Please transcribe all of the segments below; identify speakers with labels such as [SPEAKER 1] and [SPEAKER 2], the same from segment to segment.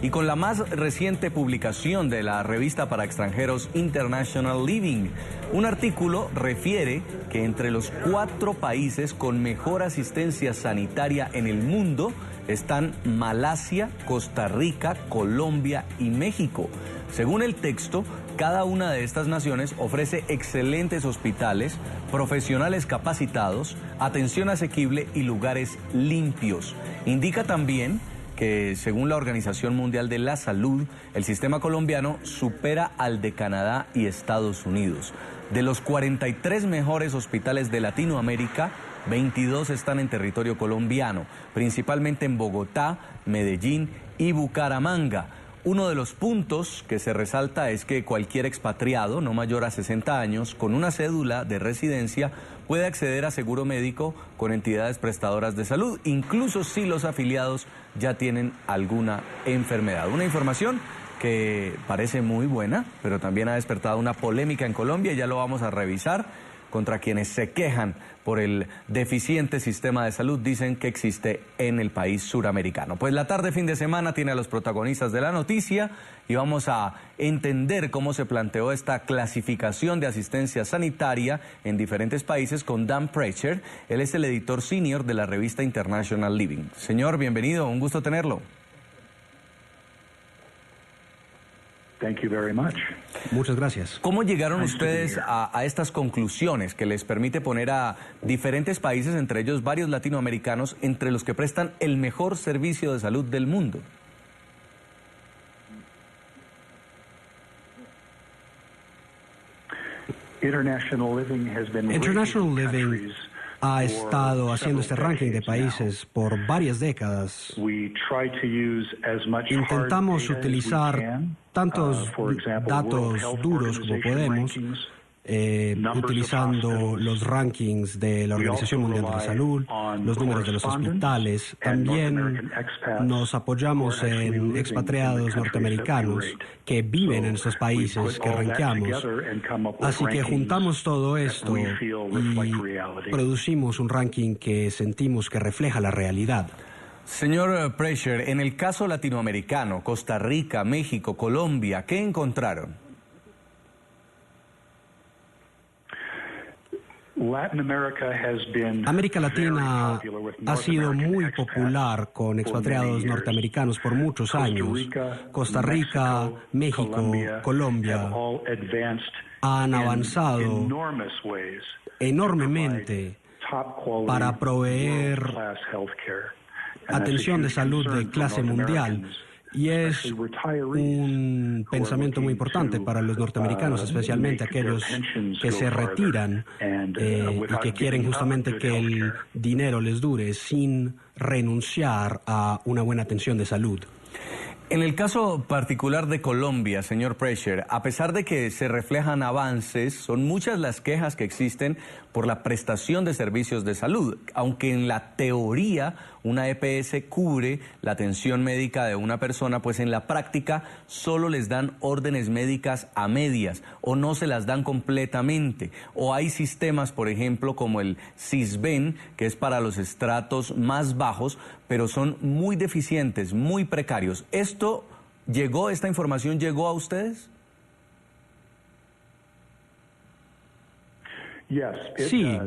[SPEAKER 1] y con la más reciente publicación de la revista para extranjeros International Living. Un artículo refiere que entre los 4 países con mejor asistencia sanitaria en el mundo están Malasia, Costa Rica, Colombia y México. Según el texto, cada una de estas naciones ofrece excelentes hospitales, profesionales capacitados, atención asequible y lugares limpios. Indica también que, según la Organización Mundial de la Salud, el sistema colombiano supera al de Canadá y Estados Unidos. De los 43 mejores hospitales de Latinoamérica, 22 están en territorio colombiano, principalmente en Bogotá, Medellín y Bucaramanga. Uno de los puntos que se resalta es que cualquier expatriado no mayor a 60 años con una cédula de residencia puede acceder a seguro médico con entidades prestadoras de salud, incluso si los afiliados ya tienen alguna enfermedad. Una información que parece muy buena, pero también ha despertado una polémica en Colombia y ya lo vamos a revisar. Contra quienes se quejan por el deficiente sistema de salud, dicen que existe en el país suramericano. Pues la tarde fin de semana tiene a los protagonistas de la noticia y vamos a entender cómo se planteó esta clasificación de asistencia sanitaria en diferentes países con Dan Precher. Él es el editor senior de la revista International Living. Señor, bienvenido, un gusto tenerlo.
[SPEAKER 2] Thank you very much.
[SPEAKER 3] Muchas gracias.
[SPEAKER 1] ¿Cómo llegaron ustedes a estas conclusiones que les permite poner a diferentes países, entre ellos varios latinoamericanos, entre los que prestan el mejor servicio de salud del mundo?
[SPEAKER 2] International
[SPEAKER 3] Living ha estado haciendo este ranking de países por varias décadas. Intentamos utilizar tantos datos duros como podemos, utilizando los rankings de la Organización Mundial de la Salud, los números de los hospitales. También nos apoyamos en expatriados norteamericanos que viven en esos países que rankeamos. Así que juntamos todo esto y producimos un ranking que sentimos que refleja la realidad.
[SPEAKER 1] Señor Precher, en el caso latinoamericano, Costa Rica, México, Colombia, ¿qué encontraron?
[SPEAKER 3] América Latina ha sido muy popular con expatriados norteamericanos por muchos años. Costa Rica, México, Colombia han avanzado enormemente para proveer atención de salud de clase mundial. Y es un pensamiento muy importante para los norteamericanos, especialmente aquellos que se retiran y que quieren justamente que el dinero les dure sin renunciar a una buena atención de salud.
[SPEAKER 1] En el caso particular de Colombia, señor Precher, a pesar de que se reflejan avances, son muchas las quejas que existen por la prestación de servicios de salud. Aunque en la teoría una EPS cubre la atención médica de una persona, pues en la práctica solo les dan órdenes médicas a medias o no se las dan completamente. O hay sistemas, por ejemplo, como el Sisbén, que es para los estratos más bajos, pero son muy deficientes, muy precarios. ¿Esta información llegó a ustedes?
[SPEAKER 3] Sí,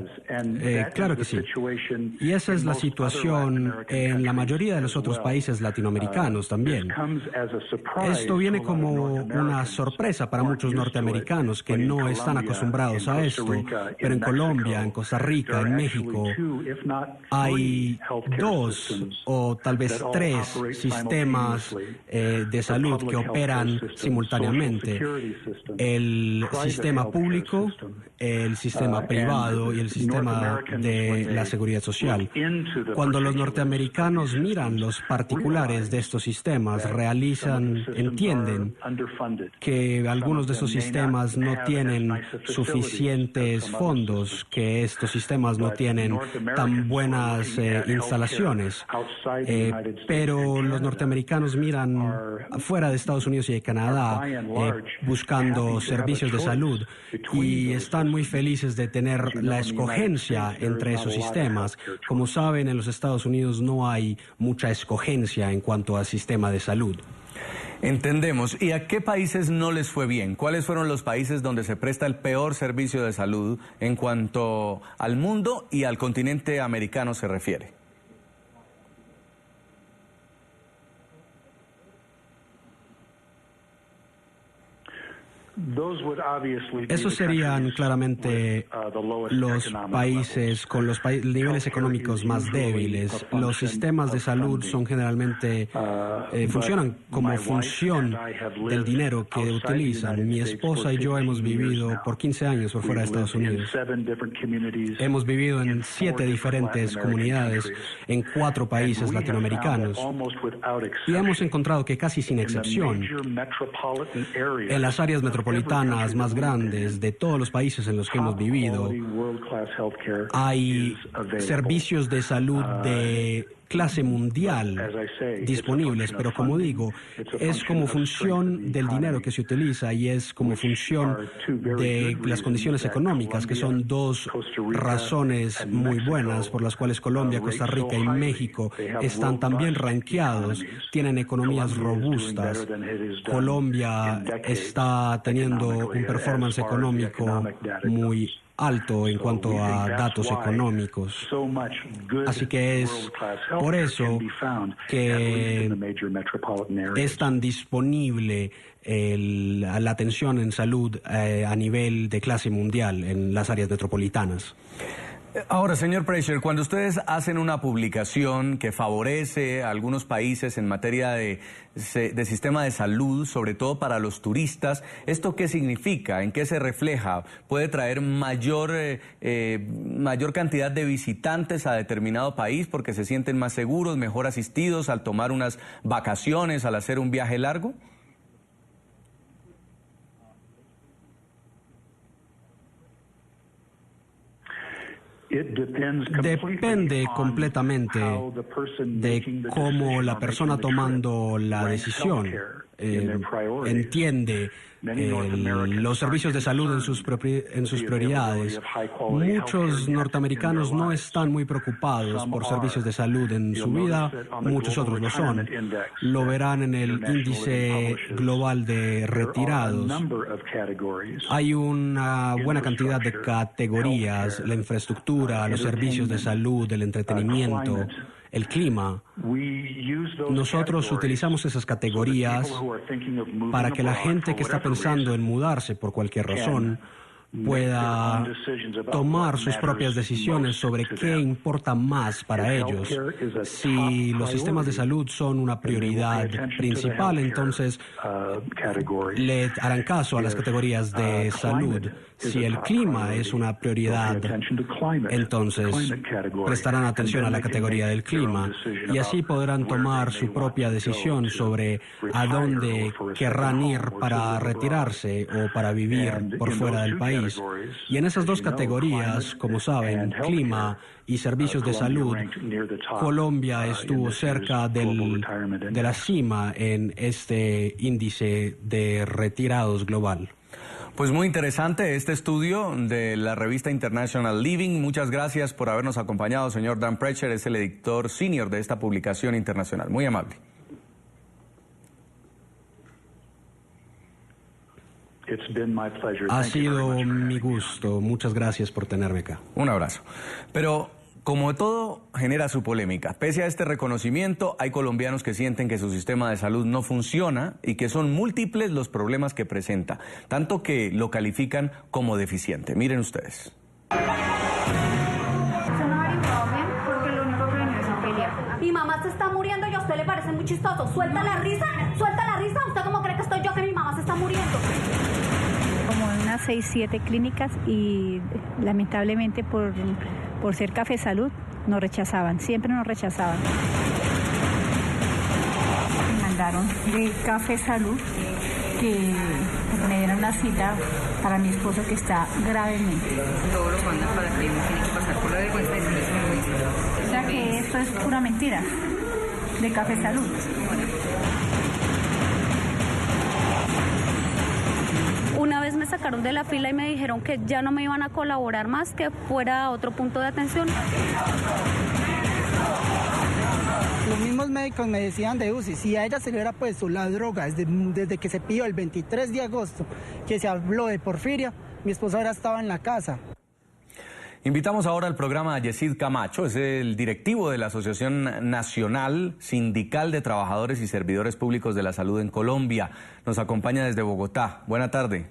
[SPEAKER 3] claro que sí. Y esa es la situación en la mayoría de los otros países latinoamericanos también. Esto viene como una sorpresa para muchos norteamericanos que no están acostumbrados a esto, pero en Colombia, en Costa Rica, en México, hay 2 o tal vez 3 sistemas de salud que operan simultáneamente. El sistema público, el sistema privado y el sistema de la seguridad social. Cuando los norteamericanos miran los particulares de estos sistemas, entienden que algunos de estos sistemas no tienen suficientes fondos, que estos sistemas no tienen tan buenas instalaciones, pero los norteamericanos miran fuera de Estados Unidos y de Canadá buscando servicios de salud y están muy felices de tener la escogencia entre esos sistemas. Como saben, en los Estados Unidos no hay mucha escogencia en cuanto al sistema de salud.
[SPEAKER 1] Entendemos. ¿Y a qué países no les fue bien? ¿Cuáles fueron los países donde se presta el peor servicio de salud en cuanto al mundo y al continente americano se refiere?
[SPEAKER 3] Esos serían claramente los países con los niveles económicos más débiles. Los sistemas de salud son generalmente funcionan como función del dinero que utilizan. Mi esposa y yo hemos vivido por 15 años por fuera de Estados Unidos. Hemos vivido en 7 diferentes comunidades en 4 países latinoamericanos y hemos encontrado que casi sin excepción en las áreas metropolitanas más grandes de todos los países en los que hemos vivido, hay servicios de salud de clase mundial disponibles, pero como digo, es como función del dinero que se utiliza y es como función de las condiciones económicas, que son 2 razones muy buenas por las cuales Colombia, Costa Rica y México están también rankeados, tienen economías robustas. Colombia está teniendo un performance económico muy alto en cuanto a datos económicos. Así que es por eso que es tan disponible la atención en salud a nivel de clase mundial en las áreas metropolitanas.
[SPEAKER 1] Ahora, señor Precher, cuando ustedes hacen una publicación que favorece a algunos países en materia de sistema de salud, sobre todo para los turistas, ¿esto qué significa? ¿En qué se refleja? ¿Puede traer mayor cantidad de visitantes a determinado país porque se sienten más seguros, mejor asistidos al tomar unas vacaciones, al hacer un viaje largo?
[SPEAKER 3] Depende completamente de cómo la persona tomando la decisión entiende los servicios de salud en sus prioridades. Muchos norteamericanos no están muy preocupados por servicios de salud en su vida, muchos otros lo son. Lo verán en el índice global de retirados. Hay una buena cantidad de categorías: la infraestructura, los servicios de salud, el entretenimiento, el clima. Nosotros utilizamos esas categorías para que la gente que está pensando en mudarse por cualquier razón pueda tomar sus propias decisiones sobre qué importa más para ellos. Si los sistemas de salud son una prioridad principal, entonces le harán caso a las categorías de salud. Si el clima es una prioridad, entonces prestarán atención a la categoría del clima y así podrán tomar su propia decisión sobre a dónde querrán ir para retirarse o para vivir por fuera del país. Y en esas 2 categorías, como saben, clima y servicios de salud, Colombia estuvo cerca de la cima en este índice de retirados global.
[SPEAKER 1] Pues muy interesante este estudio de la revista International Living. Muchas gracias por habernos acompañado, señor Dan Precher, es el editor senior de esta publicación internacional. Muy amable.
[SPEAKER 3] Ha sido mi gusto. Muchas gracias por tenerme acá.
[SPEAKER 1] Un abrazo. Pero como todo genera su polémica, pese a este reconocimiento, hay colombianos que sienten que su sistema de salud no funciona y que son múltiples los problemas que presenta, tanto que lo califican como deficiente. Miren ustedes.
[SPEAKER 4] Mi mamá se está muriendo y a usted le parece muy chistoso. Suelta la risa. ¿Usted cómo cree que estoy yo que mi mamá se está muriendo?
[SPEAKER 5] Como unas 6, 7 clínicas y lamentablemente por ser Café Salud nos rechazaban, siempre nos rechazaban. Me mandaron de Café Salud que me dieran una cita para mi esposo que está gravemente.
[SPEAKER 6] Todos los mandan para que uno tiene que pasar por la vergüenza de decirles vergüenza.
[SPEAKER 5] O sea que esto es pura mentira de Café Salud.
[SPEAKER 4] Una vez me sacaron de la fila y me dijeron que ya no me iban a colaborar más, que fuera a otro punto de atención.
[SPEAKER 7] Lo Los mismos médicos me decían de UCI, si a ella se le hubiera puesto la droga desde que se pidió el 23 de agosto, que se habló de porfiria, mi esposa ahora estaba en la casa.
[SPEAKER 1] Invitamos ahora al programa a Yesid Camacho, es el directivo de la Asociación Nacional Sindical de Trabajadores y Servidores Públicos de la Salud en Colombia. Nos acompaña desde Bogotá. Buena tarde.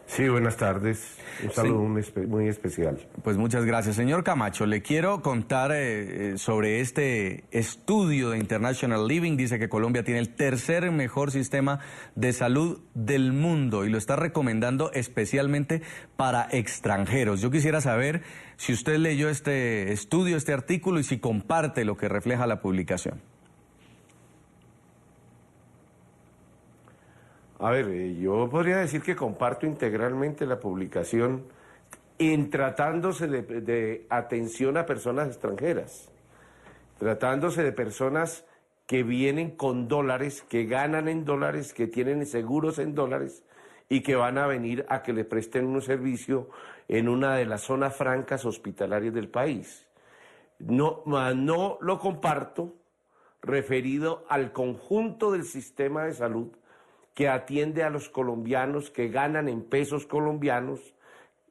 [SPEAKER 8] Sí, buenas tardes. Un saludo muy especial.
[SPEAKER 1] Pues muchas gracias. Señor Camacho, le quiero contar sobre este estudio de International Living. Dice que Colombia tiene el tercer mejor sistema de salud del mundo y lo está recomendando especialmente para extranjeros. Yo quisiera saber si usted leyó este estudio, este artículo, y si comparte lo que refleja la publicación.
[SPEAKER 8] A ver, yo podría decir que comparto integralmente la publicación en tratándose de atención a personas extranjeras, tratándose de personas que vienen con dólares, que ganan en dólares, que tienen seguros en dólares y que van a venir a que le presten un servicio en una de las zonas francas hospitalarias del país. No lo comparto referido al conjunto del sistema de salud que atiende a los colombianos que ganan en pesos colombianos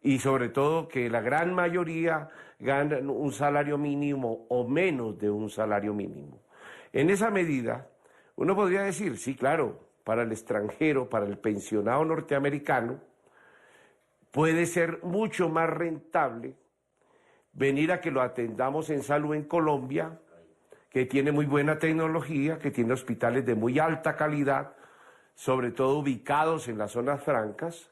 [SPEAKER 8] y sobre todo que la gran mayoría ganan un salario mínimo o menos de un salario mínimo. En esa medida, uno podría decir, sí, claro, para el extranjero, para el pensionado norteamericano, puede ser mucho más rentable venir a que lo atendamos en salud en Colombia, que tiene muy buena tecnología, que tiene hospitales de muy alta calidad, sobre todo ubicados en las zonas francas,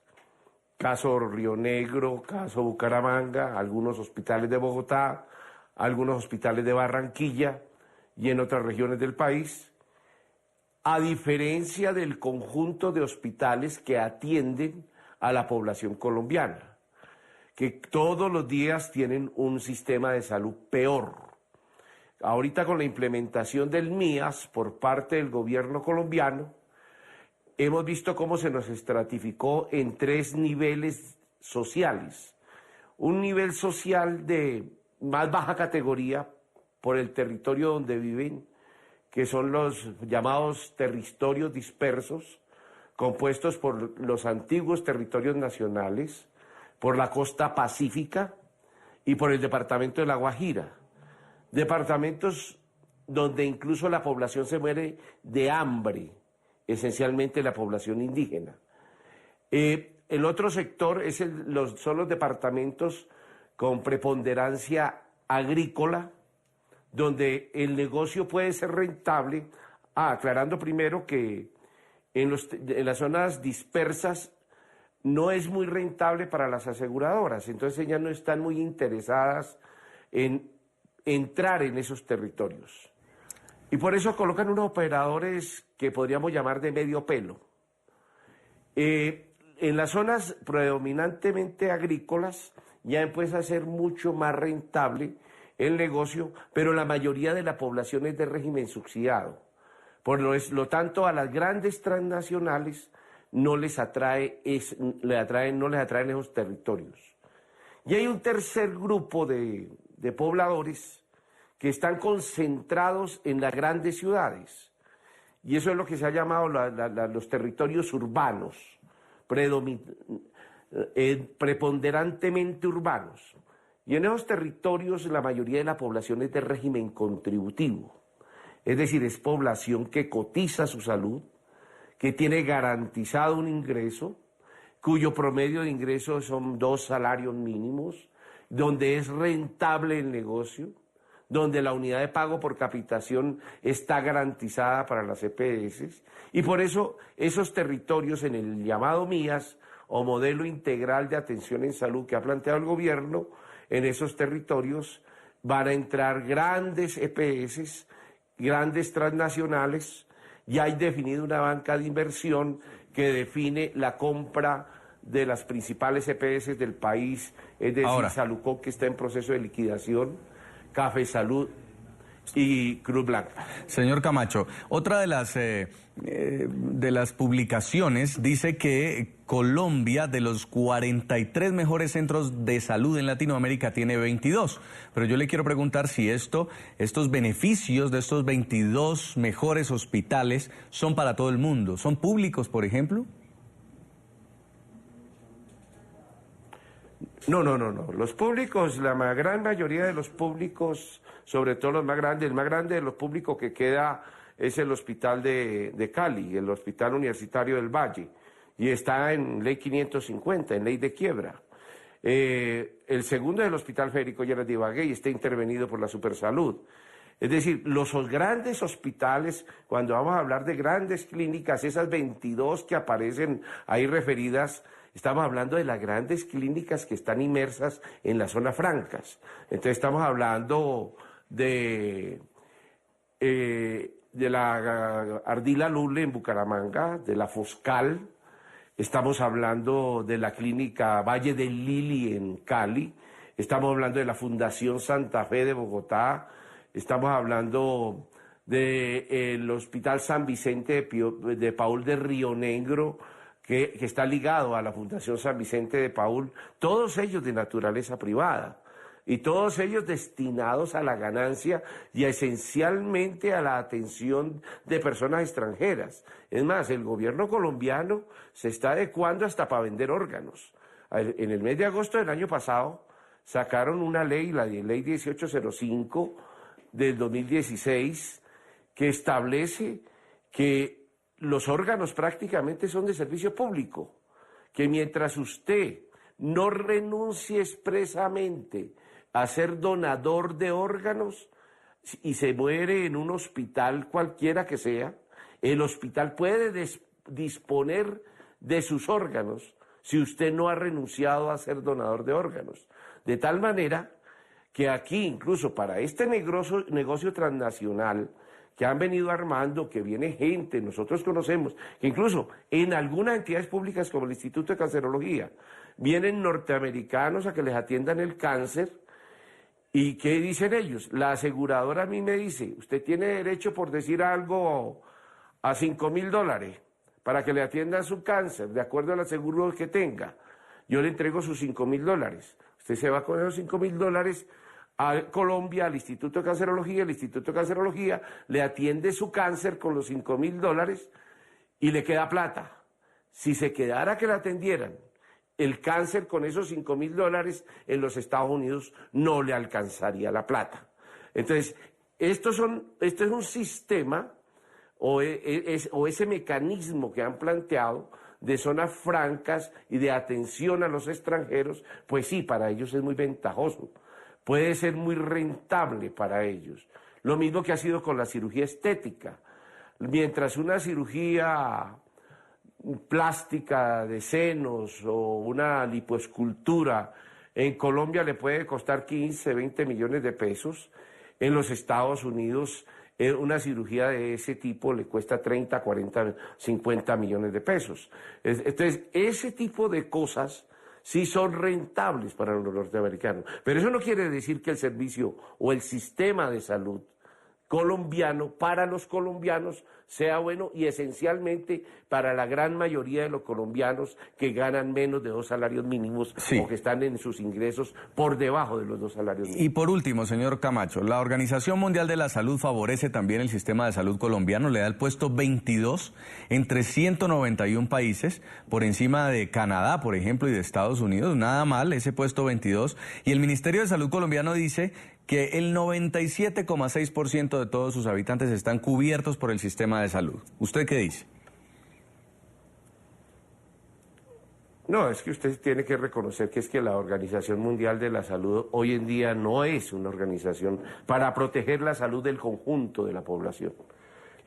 [SPEAKER 8] caso Río Negro, caso Bucaramanga, algunos hospitales de Bogotá, algunos hospitales de Barranquilla y en otras regiones del país, a diferencia del conjunto de hospitales que atienden a la población colombiana, que todos los días tienen un sistema de salud peor. Ahorita con la implementación del MIAS por parte del gobierno colombiano, hemos visto cómo se nos estratificó en 3 niveles sociales. Un nivel social de más baja categoría por el territorio donde viven, que son los llamados territorios dispersos, compuestos por los antiguos territorios nacionales, por la costa pacífica y por el departamento de La Guajira. Departamentos donde incluso la población se muere de hambre, esencialmente la población indígena. El otro sector son los departamentos con preponderancia agrícola, donde el negocio puede ser rentable, aclarando primero que en las zonas dispersas no es muy rentable para las aseguradoras, entonces ellas no están muy interesadas en entrar en esos territorios. Y por eso colocan unos operadores que podríamos llamar de medio pelo. En las zonas predominantemente agrícolas ya empieza a ser mucho más rentable el negocio, pero la mayoría de la población es de régimen subsidiado. Por lo tanto, a las grandes transnacionales no les atraen esos territorios. Y hay un tercer grupo de pobladores que están concentrados en las grandes ciudades. Y eso es lo que se ha llamado los territorios urbanos, preponderantemente urbanos. Y en esos territorios la mayoría de la población es de régimen contributivo. Es decir, es población que cotiza su salud, que tiene garantizado un ingreso, cuyo promedio de ingresos son 2 salarios mínimos, donde es rentable el negocio, donde la unidad de pago por capitación está garantizada para las EPS, y por eso esos territorios en el llamado MIAS, o Modelo Integral de Atención en Salud que ha planteado el gobierno, en esos territorios van a entrar grandes EPS, grandes transnacionales, ya hay definido una banca de inversión que define la compra de las principales EPS del país, es decir, Salucop, que está en proceso de liquidación, Café Salud. y Cruz Blanca.
[SPEAKER 1] Señor Camacho, otra de las publicaciones dice que Colombia, de los 43 mejores centros de salud en Latinoamérica, tiene 22. Pero yo le quiero preguntar si estos beneficios de estos 22 mejores hospitales son para todo el mundo. ¿Son públicos, por ejemplo?
[SPEAKER 8] No. Los públicos, la gran mayoría de los públicos, sobre todo los más grandes, el más grande de los públicos que queda es el hospital de Cali, el Hospital Universitario del Valle, y está en ley 550, en ley de quiebra. El segundo es el Hospital Federico Lleras de Ibagué y está intervenido por la Supersalud. Es decir, los grandes hospitales, cuando vamos a hablar de grandes clínicas, esas 22 que aparecen ahí referidas, estamos hablando de las grandes clínicas que están inmersas en las zonas francas. Entonces estamos hablando de la Ardila Lule en Bucaramanga, de la Foscal, estamos hablando de la clínica Valle del Lili en Cali, estamos hablando de la Fundación Santa Fe de Bogotá, estamos hablando del Hospital San Vicente de Paul de Río Negro, que está ligado a la Fundación San Vicente de Paul, todos ellos de naturaleza privada y todos ellos destinados a la ganancia y esencialmente a la atención de personas extranjeras. Es más, el gobierno colombiano se está adecuando hasta para vender órganos. En el mes de agosto del año pasado sacaron una ley, la ley 1805 del 2016, que establece que los órganos prácticamente son de servicio público, que mientras usted no renuncie expresamente a ser donador de órganos y se muere en un hospital cualquiera que sea, el hospital puede disponer de sus órganos si usted no ha renunciado a ser donador de órganos. De tal manera que aquí, incluso para este negocio transnacional, que han venido armando, que viene gente, nosotros conocemos, que incluso en algunas entidades públicas como el Instituto de Cancerología, vienen norteamericanos a que les atiendan el cáncer, ¿y qué dicen ellos? La aseguradora a mí me dice, usted tiene derecho, por decir algo, a $5.000 para que le atiendan su cáncer, de acuerdo al seguro que tenga. Yo le entrego sus $5.000. Usted se va con esos $5.000 a Colombia, al Instituto de Cancerología, el Instituto de Cancerología le atiende su cáncer con los $5.000 y le queda plata. Si se quedara que le atendieran el cáncer con esos $5.000 en los Estados Unidos, no le alcanzaría la plata. Entonces, este es un sistema o ese mecanismo que han planteado de zonas francas y de atención a los extranjeros, pues sí, para ellos es muy ventajoso. Puede ser muy rentable para ellos. Lo mismo que ha sido con la cirugía estética. Mientras una cirugía plástica de senos o una lipoescultura en Colombia le puede costar 15, 20 millones de pesos, en los Estados Unidos una cirugía de ese tipo le cuesta 30, 40, 50 millones de pesos. Entonces, ese tipo de cosas sí son rentables para los norteamericanos. Pero eso no quiere decir que el servicio o el sistema de salud colombiano para los colombianos sea bueno y esencialmente para la gran mayoría de los colombianos que ganan menos de 2 salarios mínimos o que están en sus ingresos por debajo de los 2 salarios mínimos.
[SPEAKER 1] Y por último, señor Camacho, la Organización Mundial de la Salud favorece también el sistema de salud colombiano, le da el puesto 22 entre 191 países, por encima de Canadá, por ejemplo, y de Estados Unidos. Nada mal ese puesto 22. Y el Ministerio de Salud colombiano dice que el 97,6% de todos sus habitantes están cubiertos por el sistema de salud. ¿Usted qué dice?
[SPEAKER 8] No, es que usted tiene que reconocer que es que la Organización Mundial de la Salud hoy en día no es una organización para proteger la salud del conjunto de la población.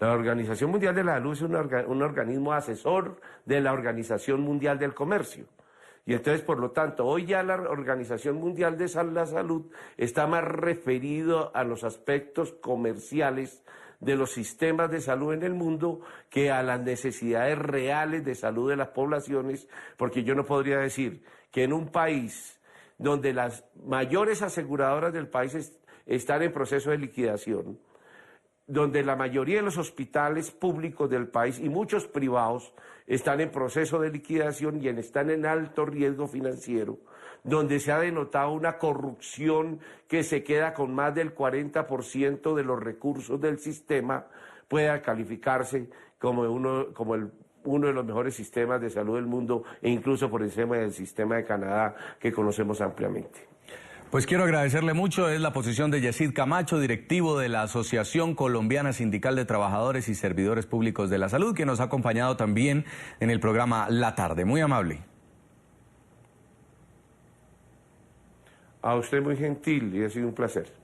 [SPEAKER 8] La Organización Mundial de la Salud es un organismo asesor de la Organización Mundial del Comercio. Y entonces, por lo tanto, hoy ya la Organización Mundial de la Salud está más referido a los aspectos comerciales de los sistemas de salud en el mundo que a las necesidades reales de salud de las poblaciones, porque yo no podría decir que en un país donde las mayores aseguradoras del país están en proceso de liquidación, donde la mayoría de los hospitales públicos del país y muchos privados están en proceso de liquidación y están en alto riesgo financiero, donde se ha denotado una corrupción que se queda con más del 40% de los recursos del sistema, pueda calificarse como uno de los mejores sistemas de salud del mundo e incluso por encima del sistema de Canadá que conocemos ampliamente.
[SPEAKER 1] Pues quiero agradecerle mucho, es la posición de Yesid Camacho, directivo de la Asociación Colombiana Sindical de Trabajadores y Servidores Públicos de la Salud, que nos ha acompañado también en el programa La Tarde. Muy amable.
[SPEAKER 8] A usted muy gentil y ha sido un placer.